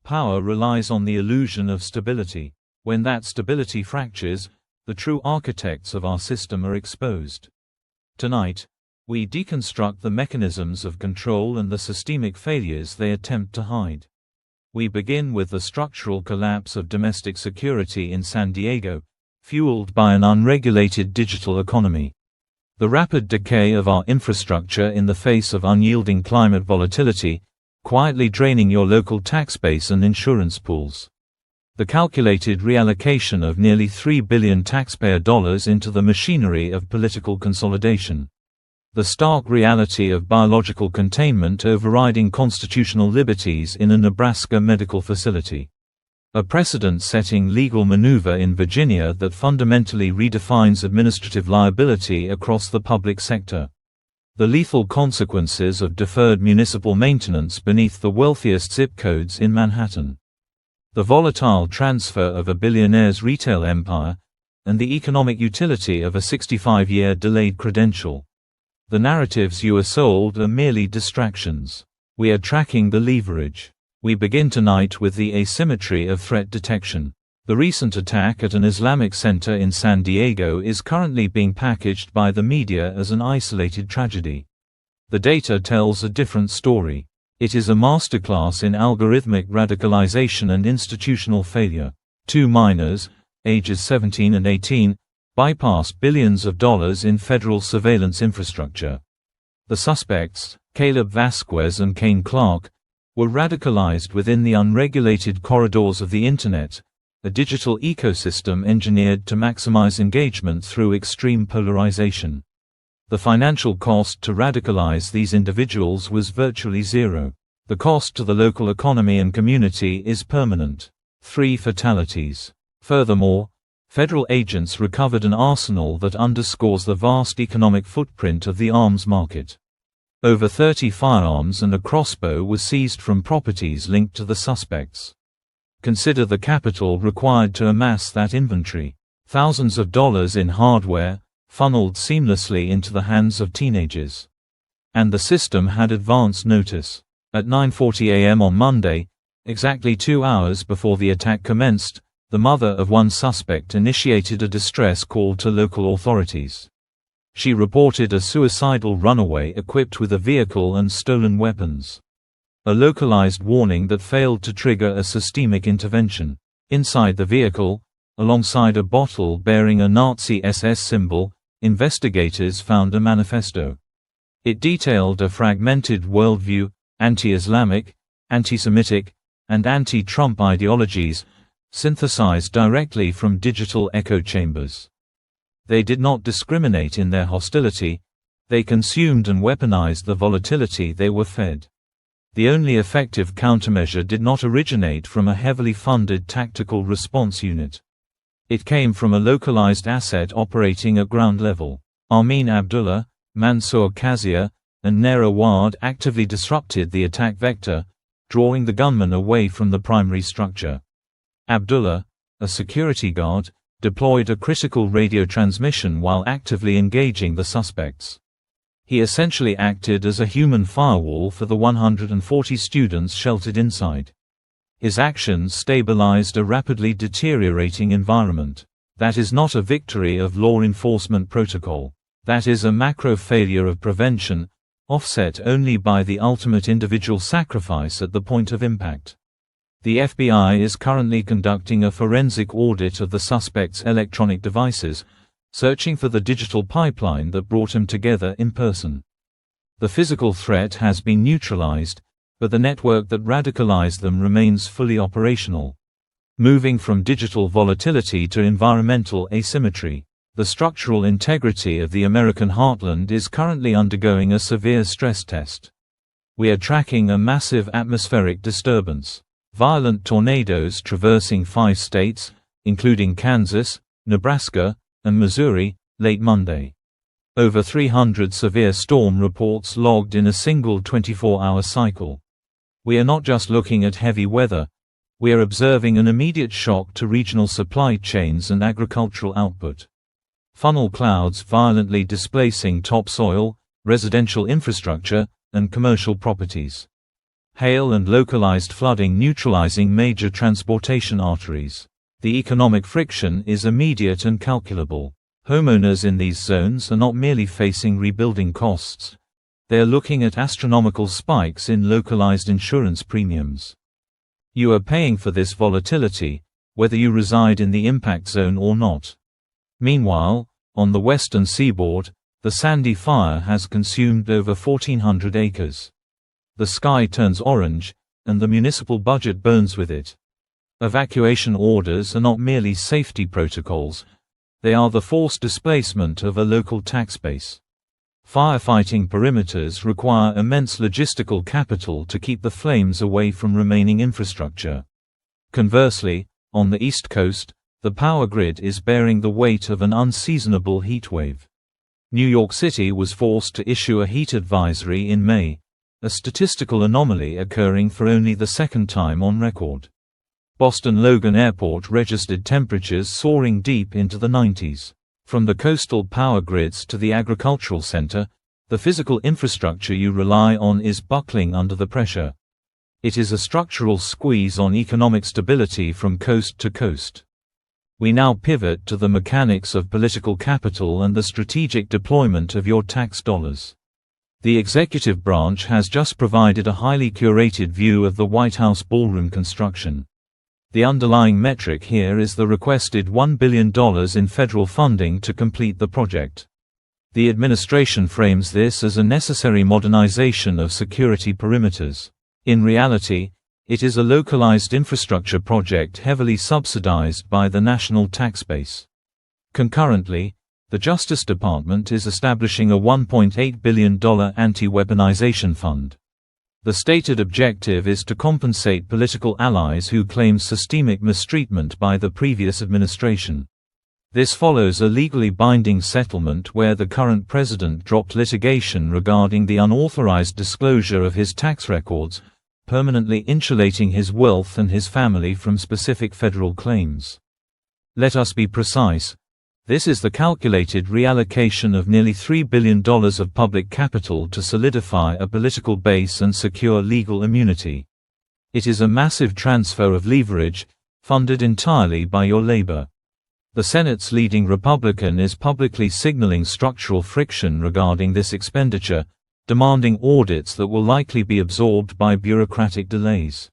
Power relies on the illusion of stability. When that stability fractures, the true architects of our system are exposed. Tonight, we deconstruct the mechanisms of control and the systemic failures they attempt to hide. We begin with the structural collapse of domestic security in San Diego, fueled by an unregulated digital economy. The rapid decay of our infrastructure in the face of unyielding climate volatility, quietly draining your local tax base and insurance pools. The calculated reallocation of nearly $3 billion taxpayer dollars into the machinery of political consolidation. The stark reality of biological containment overriding constitutional liberties in a Nebraska medical facility. A precedent-setting legal maneuver in Virginia that fundamentally redefines administrative liability across the public sector. The lethal consequences of deferred municipal maintenance beneath the wealthiest zip codes in Manhattan. The volatile transfer of a billionaire's retail empire, and the economic utility of a 65-year delayed credential. The narratives you are sold are merely distractions. We are tracking the leverage. We begin tonight with the asymmetry of threat detection. The recent attack at an Islamic Center in San Diego is currently being packaged by the media as an isolated tragedy. The data tells a different story. It is a masterclass in algorithmic radicalization and institutional failure. 2 minors, ages 17 and 18, bypassed billions of dollars in federal surveillance infrastructure. The suspects, Caleb Vasquez and Kane Clark, were radicalized within the unregulated corridors of the Internet, a digital ecosystem engineered to maximize engagement through extreme polarization. The financial cost to radicalize these individuals was virtually zero. The cost to the local economy and community is permanent. 3 fatalities. Furthermore, federal agents recovered an arsenal that underscores the vast economic footprint of the arms market. Over 30 firearms and a crossbow were seized from properties linked to the suspects. Consider the capital required to amass that inventory. Thousands of dollars in hardware, funneled seamlessly into the hands of teenagers. And the system had advance notice. At 9:40 a.m. on Monday, exactly 2 hours before the attack commenced, the mother of one suspect initiated a distress call to local authorities. She reported a suicidal runaway equipped with a vehicle and stolen weapons. A localized warning that failed to trigger a systemic intervention. Inside the vehicle, alongside a bottle bearing a Nazi SS symbol, investigators found a manifesto. It detailed a fragmented worldview, anti-Islamic, anti-Semitic, and anti-Trump ideologies, synthesized directly from digital echo chambers. They did not discriminate in their hostility, they consumed and weaponized the volatility they were fed. The only effective countermeasure did not originate from a heavily funded tactical response unit. It came from a localized asset operating at ground level. Armin Abdullah, Mansour Kazia, and Nera Ward actively disrupted the attack vector, drawing the gunman away from the primary structure. Abdullah, a security guard, deployed a critical radio transmission while actively engaging the suspects. He essentially acted as a human firewall for the 140 students sheltered inside. His actions stabilized a rapidly deteriorating environment. That is not a victory of law enforcement protocol. That is a macro failure of prevention, offset only by the ultimate individual sacrifice at the point of impact. The FBI is currently conducting a forensic audit of the suspect's electronic devices, searching for the digital pipeline that brought them together in person. The physical threat has been neutralized, but the network that radicalized them remains fully operational. Moving from digital volatility to environmental asymmetry, the structural integrity of the American heartland is currently undergoing a severe stress test. We are tracking a massive atmospheric disturbance. Violent tornadoes traversing 5 states, including Kansas, Nebraska, and Missouri, late Monday. Over 300 severe storm reports logged in a single 24-hour cycle. We are not just looking at heavy weather, we are observing an immediate shock to regional supply chains and agricultural output. Funnel clouds violently displacing topsoil, residential infrastructure, and commercial properties. hail and localized flooding neutralizing major transportation arteries. The economic friction is immediate and calculable. Homeowners in these zones are not merely facing rebuilding costs. They are looking at astronomical spikes in localized insurance premiums. You are paying for this volatility, whether you reside in the impact zone or not. Meanwhile, on the western seaboard, the Sandy fire has consumed over 1,400 acres. The sky turns orange, and the municipal budget burns with it. Evacuation orders are not merely safety protocols. They are the forced displacement of a local tax base. Firefighting perimeters require immense logistical capital to keep the flames away from remaining infrastructure. Conversely, on the East Coast, the power grid is bearing the weight of an unseasonable heat wave. New York City was forced to issue a heat advisory in May, a statistical anomaly occurring for only the second time on record. Boston Logan Airport registered temperatures soaring deep into the 90s. From the coastal power grids to the agricultural center, the physical infrastructure you rely on is buckling under the pressure. It is a structural squeeze on economic stability from coast to coast. We now pivot to the mechanics of political capital and the strategic deployment of your tax dollars. The executive branch has just provided a highly curated view of the White House Ballroom construction. The underlying metric here is the requested $1 billion in federal funding to complete the project. The administration frames this as a necessary modernization of security perimeters. In reality, it is a localized infrastructure project heavily subsidized by the national tax base. Concurrently, the Justice Department is establishing a $1.8 billion anti-weaponization fund. The stated objective is to compensate political allies who claim systemic mistreatment by the previous administration. This follows a legally binding settlement where the current president dropped litigation regarding the unauthorized disclosure of his tax records, permanently insulating his wealth and his family from specific federal claims. Let us be precise. This is the calculated reallocation of nearly $3 billion of public capital to solidify a political base and secure legal immunity. It is a massive transfer of leverage, funded entirely by your labor. The Senate's leading Republican is publicly signaling structural friction regarding this expenditure, demanding audits that will likely be absorbed by bureaucratic delays.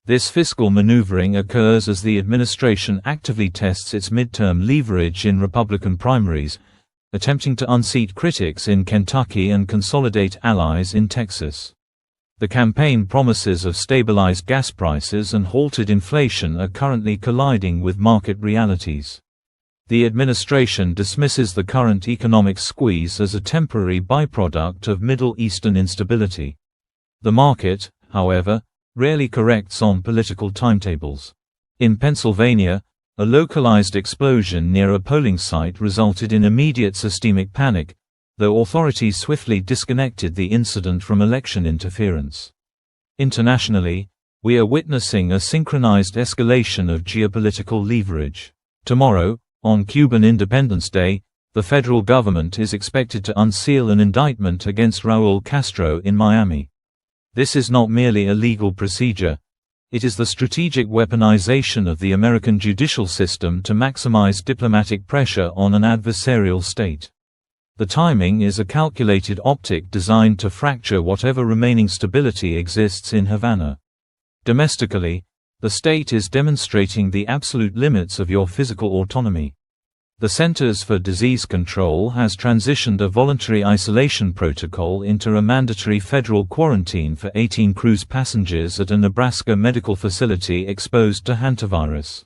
This fiscal maneuvering occurs as the administration actively tests its midterm leverage in Republican primaries, attempting to unseat critics in Kentucky and consolidate allies in Texas. The campaign promises of stabilized gas prices and halted inflation are currently colliding with market realities. The administration dismisses the current economic squeeze as a temporary byproduct of Middle Eastern instability. The market, however, rarely corrects on political timetables. In Pennsylvania, a localized explosion near a polling site resulted in immediate systemic panic, though authorities swiftly disconnected the incident from election interference. Internationally, we are witnessing a synchronized escalation of geopolitical leverage. Tomorrow, on Cuban Independence Day, the federal government is expected to unseal an indictment against Raúl Castro in Miami. This is not merely a legal procedure. It is the strategic weaponization of the American judicial system to maximize diplomatic pressure on an adversarial state. The timing is a calculated optic designed to fracture whatever remaining stability exists in Havana. Domestically, the state is demonstrating the absolute limits of your physical autonomy. The Centers for Disease Control has transitioned a voluntary isolation protocol into a mandatory federal quarantine for 18 cruise passengers at a Nebraska medical facility exposed to Hantavirus.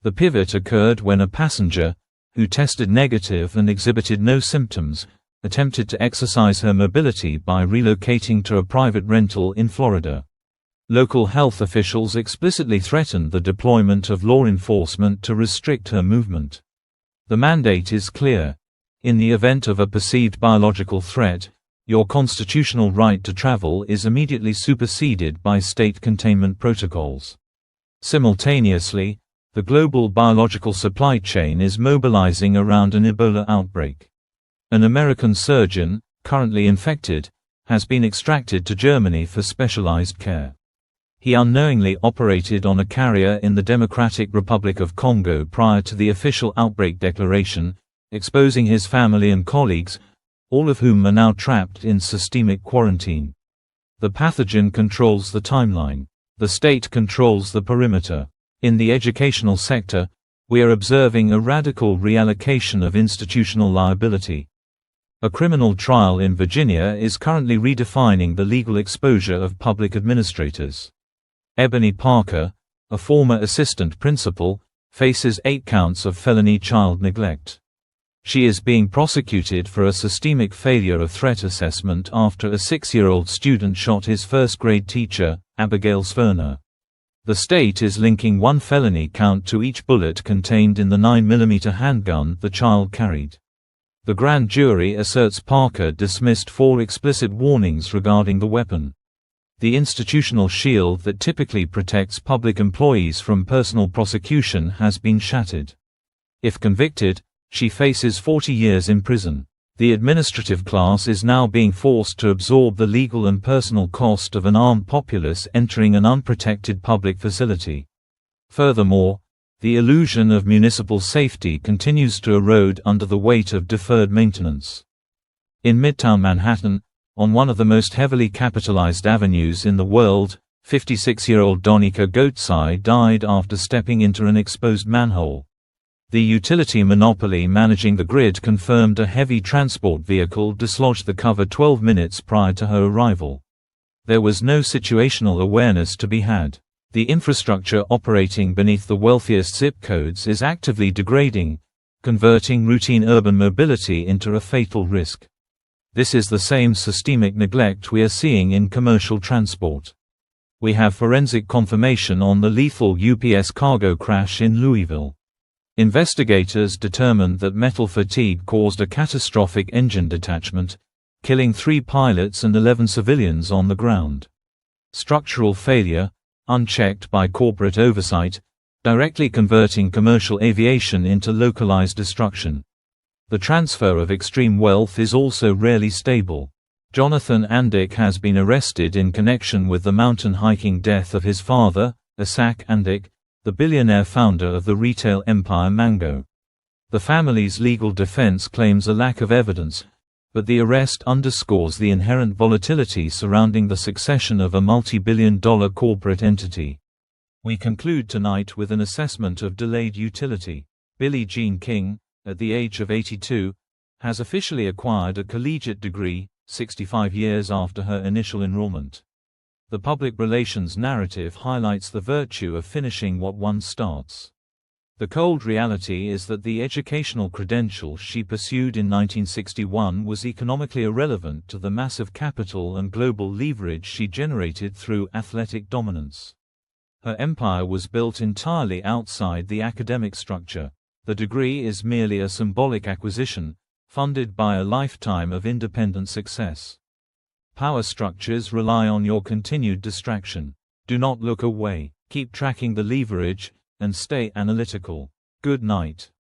The pivot occurred when a passenger, who tested negative and exhibited no symptoms, attempted to exercise her mobility by relocating to a private rental in Florida. Local health officials explicitly threatened the deployment of law enforcement to restrict her movement. The mandate is clear. In the event of a perceived biological threat, your constitutional right to travel is immediately superseded by state containment protocols. Simultaneously, the global biological supply chain is mobilizing around an Ebola outbreak. An American surgeon, currently infected, has been extracted to Germany for specialized care. He unknowingly operated on a carrier in the Democratic Republic of Congo prior to the official outbreak declaration, exposing his family and colleagues, all of whom are now trapped in systemic quarantine. The pathogen controls the timeline. The state controls the perimeter. In the educational sector, we are observing a radical reallocation of institutional liability. A criminal trial in Virginia is currently redefining the legal exposure of public administrators. Ebony Parker, a former assistant principal, faces 8 counts of felony child neglect. She is being prosecuted for a systemic failure of threat assessment after a 6-year-old student shot his first-grade teacher, Abigail Sverner. The state is linking 1 felony count to each bullet contained in the 9mm handgun the child carried. The grand jury asserts Parker dismissed 4 explicit warnings regarding the weapon. The institutional shield that typically protects public employees from personal prosecution has been shattered. If convicted, she faces 40 years in prison. The administrative class is now being forced to absorb the legal and personal cost of an armed populace entering an unprotected public facility. Furthermore, the illusion of municipal safety continues to erode under the weight of deferred maintenance. In Midtown Manhattan, on one of the most heavily capitalized avenues in the world, 56-year-old Donika Goetsai died after stepping into an exposed manhole. The utility monopoly managing the grid confirmed a heavy transport vehicle dislodged the cover 12 minutes prior to her arrival. There was no situational awareness to be had. The infrastructure operating beneath the wealthiest zip codes is actively degrading, converting routine urban mobility into a fatal risk. This is the same systemic neglect we are seeing in commercial transport. We have forensic confirmation on the lethal UPS cargo crash in Louisville. Investigators determined that metal fatigue caused a catastrophic engine detachment, killing 3 pilots and 11 civilians on the ground. Structural failure, unchecked by corporate oversight, directly converting commercial aviation into localized destruction. The transfer of extreme wealth is also rarely stable. Jonathan Andick has been arrested in connection with the mountain hiking death of his father, Isaac Andick, the billionaire founder of the retail empire Mango. The family's legal defense claims a lack of evidence, but the arrest underscores the inherent volatility surrounding the succession of a multi-billion-dollar corporate entity. We conclude tonight with an assessment of delayed utility. Billie Jean King, at the age of 82, has officially acquired a collegiate degree, 65 years after her initial enrollment. The public relations narrative highlights the virtue of finishing what one starts. The cold reality is that the educational credential she pursued in 1961 was economically irrelevant to the massive capital and global leverage she generated through athletic dominance. Her empire was built entirely outside the academic structure. The degree is merely a symbolic acquisition, funded by a lifetime of independent success. Power structures rely on your continued distraction. Do not look away. Keep tracking the leverage, and stay analytical. Good night.